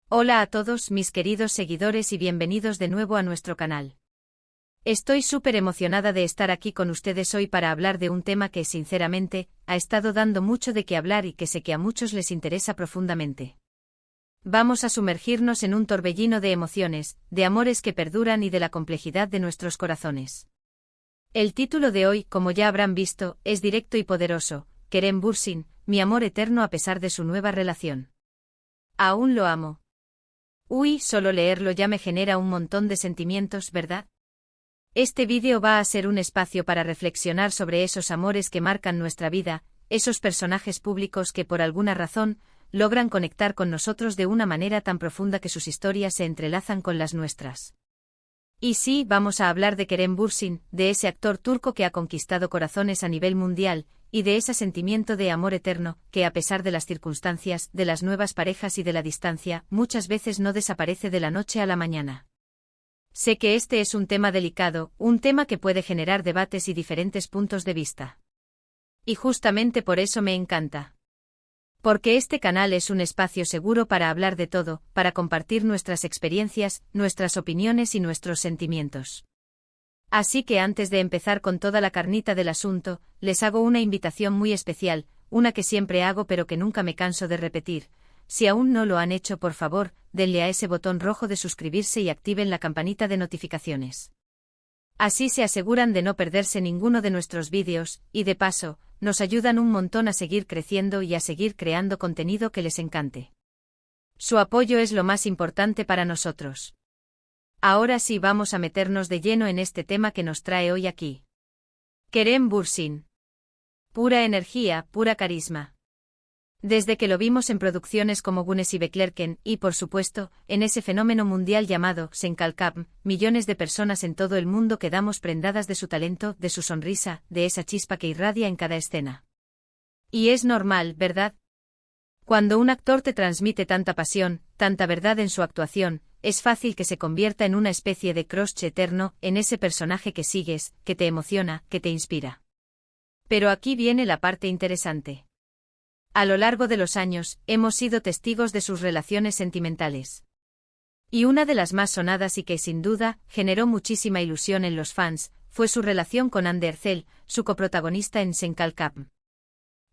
Hola a todos mis queridos seguidores y bienvenidos de nuevo a nuestro canal. Estoy súper emocionada de estar aquí con ustedes hoy para hablar de un tema que, sinceramente, ha estado dando mucho de qué hablar y que sé que a muchos les interesa profundamente. Vamos a sumergirnos en un torbellino de emociones, de amores que perduran y de la complejidad de nuestros corazones. El título de hoy, como ya habrán visto, es directo y poderoso: Kerem Bürsin, mi amor eterno a pesar de su nueva relación. Aún lo amo. Uy, solo leerlo ya me genera un montón de sentimientos, ¿verdad? Este vídeo va a ser un espacio para reflexionar sobre esos amores que marcan nuestra vida, esos personajes públicos que por alguna razón logran conectar con nosotros de una manera tan profunda que sus historias se entrelazan con las nuestras. Y sí, vamos a hablar de Kerem Bürsin, de ese actor turco que ha conquistado corazones a nivel mundial, y de ese sentimiento de amor eterno, que a pesar de las circunstancias, de las nuevas parejas y de la distancia, muchas veces no desaparece de la noche a la mañana. Sé que este es un tema delicado, un tema que puede generar debates y diferentes puntos de vista. Y justamente por eso me encanta. Porque este canal es un espacio seguro para hablar de todo, para compartir nuestras experiencias, nuestras opiniones y nuestros sentimientos. Así que antes de empezar con toda la carnita del asunto, les hago una invitación muy especial, una que siempre hago pero que nunca me canso de repetir. Si aún no lo han hecho, por favor, denle a ese botón rojo de suscribirse y activen la campanita de notificaciones. Así se aseguran de no perderse ninguno de nuestros vídeos, y de paso, nos ayudan un montón a seguir creciendo y a seguir creando contenido que les encante. Su apoyo es lo más importante para nosotros. Ahora sí vamos a meternos de lleno en este tema que nos trae hoy aquí. Kerem Bürsin. Pura energía, pura carisma. Desde que lo vimos en producciones como Gunes y Beklerken, y por supuesto, en ese fenómeno mundial llamado Senkalkam, millones de personas en todo el mundo quedamos prendadas de su talento, de su sonrisa, de esa chispa que irradia en cada escena. Y es normal, ¿verdad? Cuando un actor te transmite tanta pasión, tanta verdad en su actuación, es fácil que se convierta en una especie de crush eterno, en ese personaje que sigues, que te emociona, que te inspira. Pero aquí viene la parte interesante. A lo largo de los años, hemos sido testigos de sus relaciones sentimentales. Y una de las más sonadas y que, sin duda, generó muchísima ilusión en los fans, fue su relación con Hande Erçel, su coprotagonista en Senkalkam.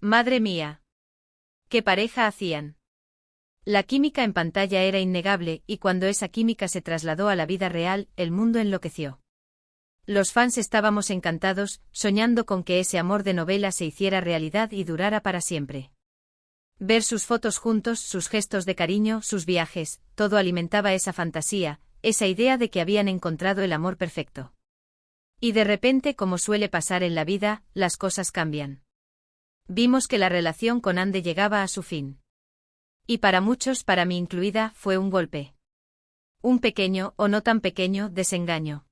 ¡Madre mía! ¿Qué pareja hacían? La química en pantalla era innegable, y cuando esa química se trasladó a la vida real, el mundo enloqueció. Los fans estábamos encantados, soñando con que ese amor de novela se hiciera realidad y durara para siempre. Ver sus fotos juntos, sus gestos de cariño, sus viajes, todo alimentaba esa fantasía, esa idea de que habían encontrado el amor perfecto. Y de repente, como suele pasar en la vida, las cosas cambian. Vimos que la relación con Hande llegaba a su fin. Y para muchos, para mí incluida, fue un golpe. Un pequeño, o no tan pequeño, desengaño.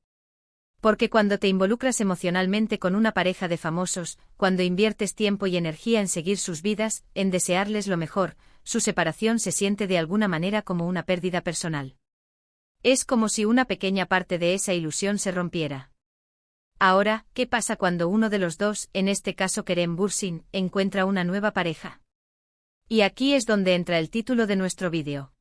Porque cuando te involucras emocionalmente con una pareja de famosos, cuando inviertes tiempo y energía en seguir sus vidas, en desearles lo mejor, su separación se siente de alguna manera como una pérdida personal. Es como si una pequeña parte de esa ilusión se rompiera. Ahora, ¿qué pasa cuando uno de los dos, en este caso Kerem Bürsin, encuentra una nueva pareja? Y aquí es donde entra el título de nuestro vídeo.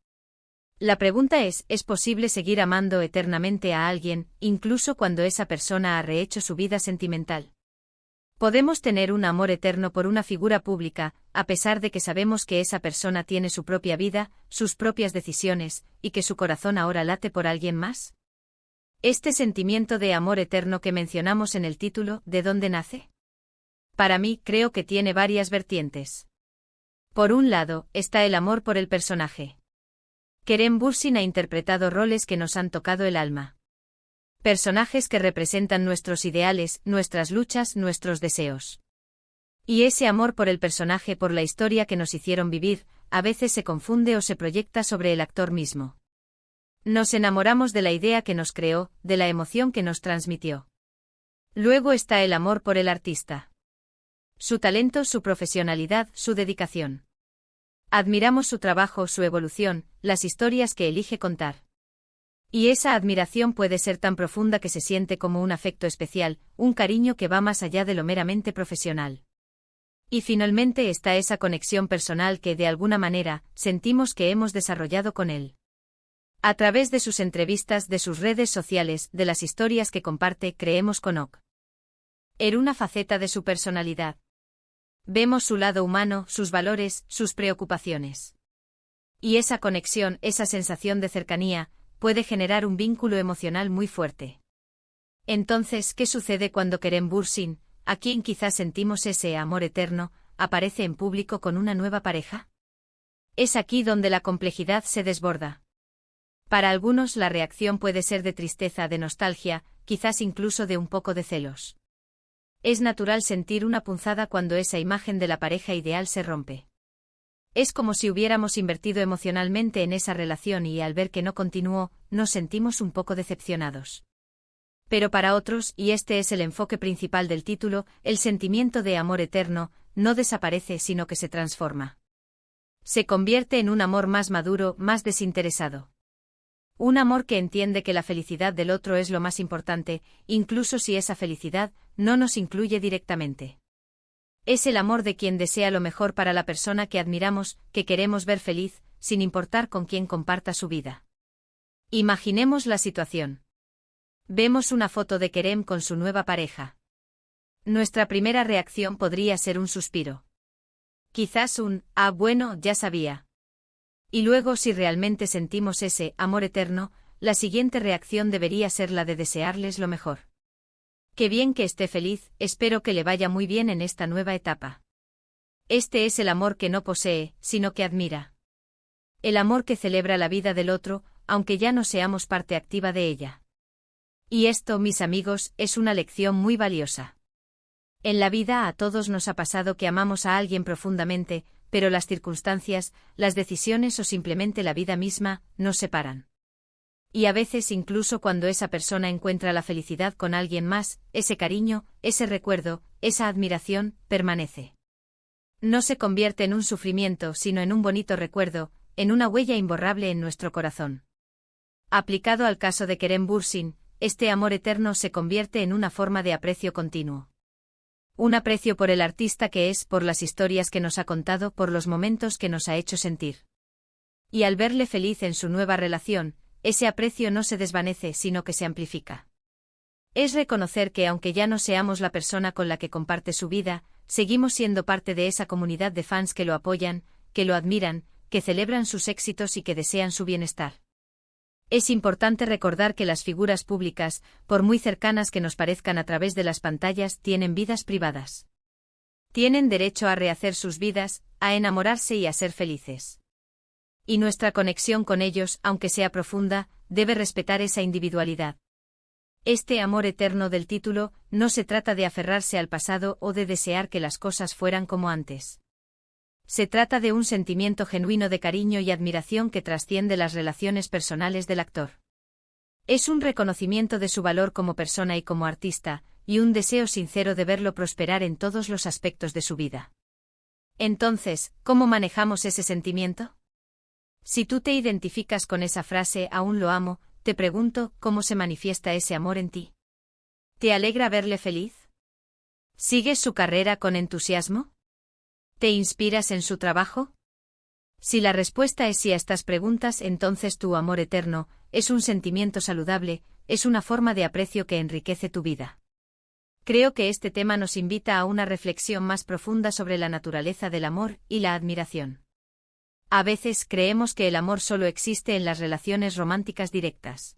La pregunta ¿es posible seguir amando eternamente a alguien, incluso cuando esa persona ha rehecho su vida sentimental? ¿Podemos tener un amor eterno por una figura pública, a pesar de que sabemos que esa persona tiene su propia vida, sus propias decisiones, y que su corazón ahora late por alguien más? Este sentimiento de amor eterno que mencionamos en el título, ¿de dónde nace? Para mí, creo que tiene varias vertientes. Por un lado, está el amor por el personaje. Kerem Bürsin ha interpretado roles que nos han tocado el alma. Personajes que representan nuestros ideales, nuestras luchas, nuestros deseos. Y ese amor por el personaje, por la historia que nos hicieron vivir, a veces se confunde o se proyecta sobre el actor mismo. Nos enamoramos de la idea que nos creó, de la emoción que nos transmitió. Luego está el amor por el artista. Su talento, su profesionalidad, su dedicación. Admiramos su trabajo, su evolución, las historias que elige contar. Y esa admiración puede ser tan profunda que se siente como un afecto especial, un cariño que va más allá de lo meramente profesional. Y finalmente está esa conexión personal que, de alguna manera, sentimos que hemos desarrollado con él. A través de sus entrevistas, de sus redes sociales, de las historias que comparte, creemos conocer una faceta de su personalidad. Vemos su lado humano, sus valores, sus preocupaciones. Y esa conexión, esa sensación de cercanía, puede generar un vínculo emocional muy fuerte. Entonces, ¿qué sucede cuando Kerem Bürsin, a quien quizás sentimos ese amor eterno, aparece en público con una nueva pareja? Es aquí donde la complejidad se desborda. Para algunos la reacción puede ser de tristeza, de nostalgia, quizás incluso de un poco de celos. Es natural sentir una punzada cuando esa imagen de la pareja ideal se rompe. Es como si hubiéramos invertido emocionalmente en esa relación y al ver que no continuó, nos sentimos un poco decepcionados. Pero para otros, y este es el enfoque principal del título, el sentimiento de amor eterno no desaparece sino que se transforma. Se convierte en un amor más maduro, más desinteresado. Un amor que entiende que la felicidad del otro es lo más importante, incluso si esa felicidad no nos incluye directamente. Es el amor de quien desea lo mejor para la persona que admiramos, que queremos ver feliz, sin importar con quién comparta su vida. Imaginemos la situación. Vemos una foto de Kerem con su nueva pareja. Nuestra primera reacción podría ser un suspiro. Quizás un «ah, bueno, ya sabía». Y luego, si realmente sentimos ese amor eterno, la siguiente reacción debería ser la de desearles lo mejor. Qué bien que esté feliz, espero que le vaya muy bien en esta nueva etapa. Este es el amor que no posee, sino que admira. El amor que celebra la vida del otro, aunque ya no seamos parte activa de ella. Y esto, mis amigos, es una lección muy valiosa. En la vida a todos nos ha pasado que amamos a alguien profundamente, pero las circunstancias, las decisiones o simplemente la vida misma, nos separan. Y a veces incluso cuando esa persona encuentra la felicidad con alguien más, ese cariño, ese recuerdo, esa admiración, permanece. No se convierte en un sufrimiento, sino en un bonito recuerdo, en una huella imborrable en nuestro corazón. Aplicado al caso de Kerem Bürsin, este amor eterno se convierte en una forma de aprecio continuo. Un aprecio por el artista que es, por las historias que nos ha contado, por los momentos que nos ha hecho sentir. Y al verle feliz en su nueva relación, ese aprecio no se desvanece sino que se amplifica. Es reconocer que aunque ya no seamos la persona con la que comparte su vida, seguimos siendo parte de esa comunidad de fans que lo apoyan, que lo admiran, que celebran sus éxitos y que desean su bienestar. Es importante recordar que las figuras públicas, por muy cercanas que nos parezcan a través de las pantallas, tienen vidas privadas. Tienen derecho a rehacer sus vidas, a enamorarse y a ser felices. Y nuestra conexión con ellos, aunque sea profunda, debe respetar esa individualidad. Este amor eterno del título no se trata de aferrarse al pasado o de desear que las cosas fueran como antes. Se trata de un sentimiento genuino de cariño y admiración que trasciende las relaciones personales del actor. Es un reconocimiento de su valor como persona y como artista, y un deseo sincero de verlo prosperar en todos los aspectos de su vida. Entonces, ¿cómo manejamos ese sentimiento? Si tú te identificas con esa frase «aún lo amo», te pregunto, ¿cómo se manifiesta ese amor en ti? ¿Te alegra verle feliz? ¿Sigues su carrera con entusiasmo? ¿Te inspiras en su trabajo? Si la respuesta es sí a estas preguntas, entonces tu amor eterno es un sentimiento saludable, es una forma de aprecio que enriquece tu vida. Creo que este tema nos invita a una reflexión más profunda sobre la naturaleza del amor y la admiración. A veces creemos que el amor solo existe en las relaciones románticas directas.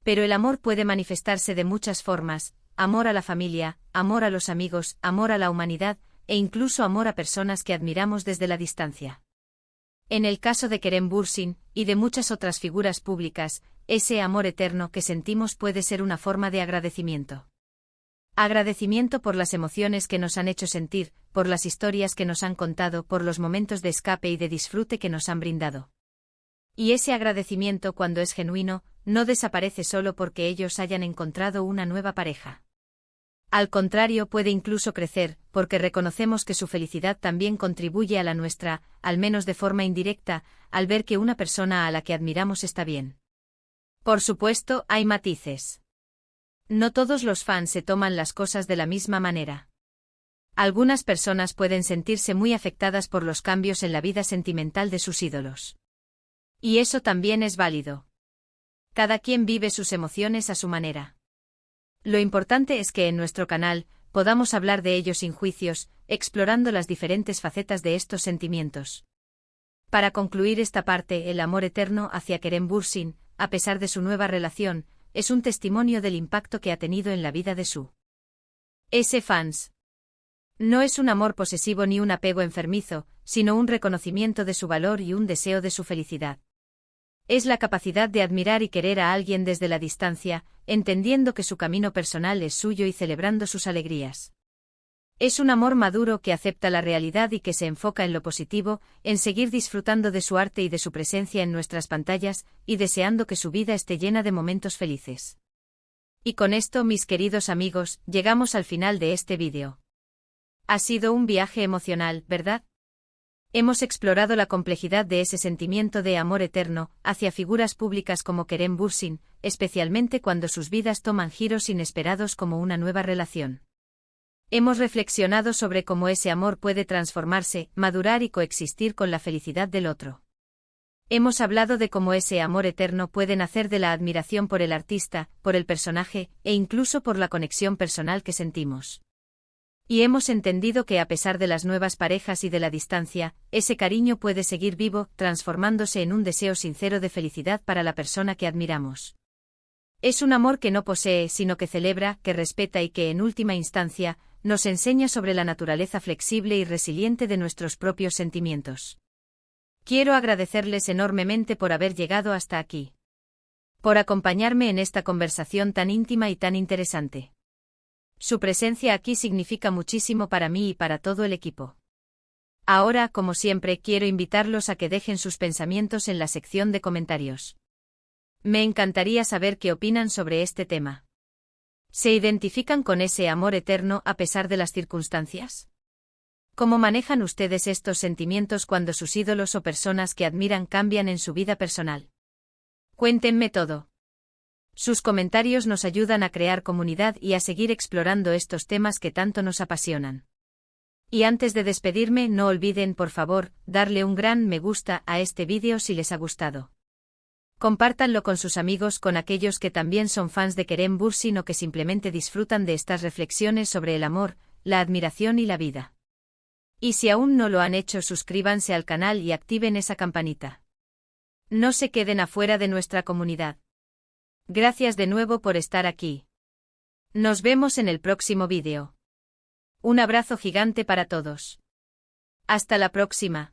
Pero el amor puede manifestarse de muchas formas: amor a la familia, amor a los amigos, amor a la humanidad, e incluso amor a personas que admiramos desde la distancia. En el caso de Kerem Bürsin, y de muchas otras figuras públicas, ese amor eterno que sentimos puede ser una forma de agradecimiento. Agradecimiento por las emociones que nos han hecho sentir, por las historias que nos han contado, por los momentos de escape y de disfrute que nos han brindado. Y ese agradecimiento, cuando es genuino, no desaparece solo porque ellos hayan encontrado una nueva pareja. Al contrario, puede incluso crecer, porque reconocemos que su felicidad también contribuye a la nuestra, al menos de forma indirecta, al ver que una persona a la que admiramos está bien. Por supuesto, hay matices. No todos los fans se toman las cosas de la misma manera. Algunas personas pueden sentirse muy afectadas por los cambios en la vida sentimental de sus ídolos. Y eso también es válido. Cada quien vive sus emociones a su manera. Lo importante es que en nuestro canal podamos hablar de ellos sin juicios, explorando las diferentes facetas de estos sentimientos. Para concluir esta parte, el amor eterno hacia Kerem Bürsin, a pesar de su nueva relación, es un testimonio del impacto que ha tenido en la vida de su fans. No es un amor posesivo ni un apego enfermizo, sino un reconocimiento de su valor y un deseo de su felicidad. Es la capacidad de admirar y querer a alguien desde la distancia, entendiendo que su camino personal es suyo y celebrando sus alegrías. Es un amor maduro que acepta la realidad y que se enfoca en lo positivo, en seguir disfrutando de su arte y de su presencia en nuestras pantallas, y deseando que su vida esté llena de momentos felices. Y con esto, mis queridos amigos, llegamos al final de este vídeo. Ha sido un viaje emocional, ¿verdad? Hemos explorado la complejidad de ese sentimiento de amor eterno hacia figuras públicas como Kerem Bürsin, especialmente cuando sus vidas toman giros inesperados como una nueva relación. Hemos reflexionado sobre cómo ese amor puede transformarse, madurar y coexistir con la felicidad del otro. Hemos hablado de cómo ese amor eterno puede nacer de la admiración por el artista, por el personaje, e incluso por la conexión personal que sentimos. Y hemos entendido que a pesar de las nuevas parejas y de la distancia, ese cariño puede seguir vivo, transformándose en un deseo sincero de felicidad para la persona que admiramos. Es un amor que no posee, sino que celebra, que respeta y que, en última instancia, nos enseña sobre la naturaleza flexible y resiliente de nuestros propios sentimientos. Quiero agradecerles enormemente por haber llegado hasta aquí. Por acompañarme en esta conversación tan íntima y tan interesante. Su presencia aquí significa muchísimo para mí y para todo el equipo. Ahora, como siempre, quiero invitarlos a que dejen sus pensamientos en la sección de comentarios. Me encantaría saber qué opinan sobre este tema. ¿Se identifican con ese amor eterno a pesar de las circunstancias? ¿Cómo manejan ustedes estos sentimientos cuando sus ídolos o personas que admiran cambian en su vida personal? Cuéntenme todo. Sus comentarios nos ayudan a crear comunidad y a seguir explorando estos temas que tanto nos apasionan. Y antes de despedirme, no olviden, por favor, darle un gran me gusta a este vídeo si les ha gustado. Compártanlo con sus amigos, con aquellos que también son fans de Kerem Bürsin o que simplemente disfrutan de estas reflexiones sobre el amor, la admiración y la vida. Y si aún no lo han hecho, suscríbanse al canal y activen esa campanita. No se queden afuera de nuestra comunidad. Gracias de nuevo por estar aquí. Nos vemos en el próximo vídeo. Un abrazo gigante para todos. Hasta la próxima.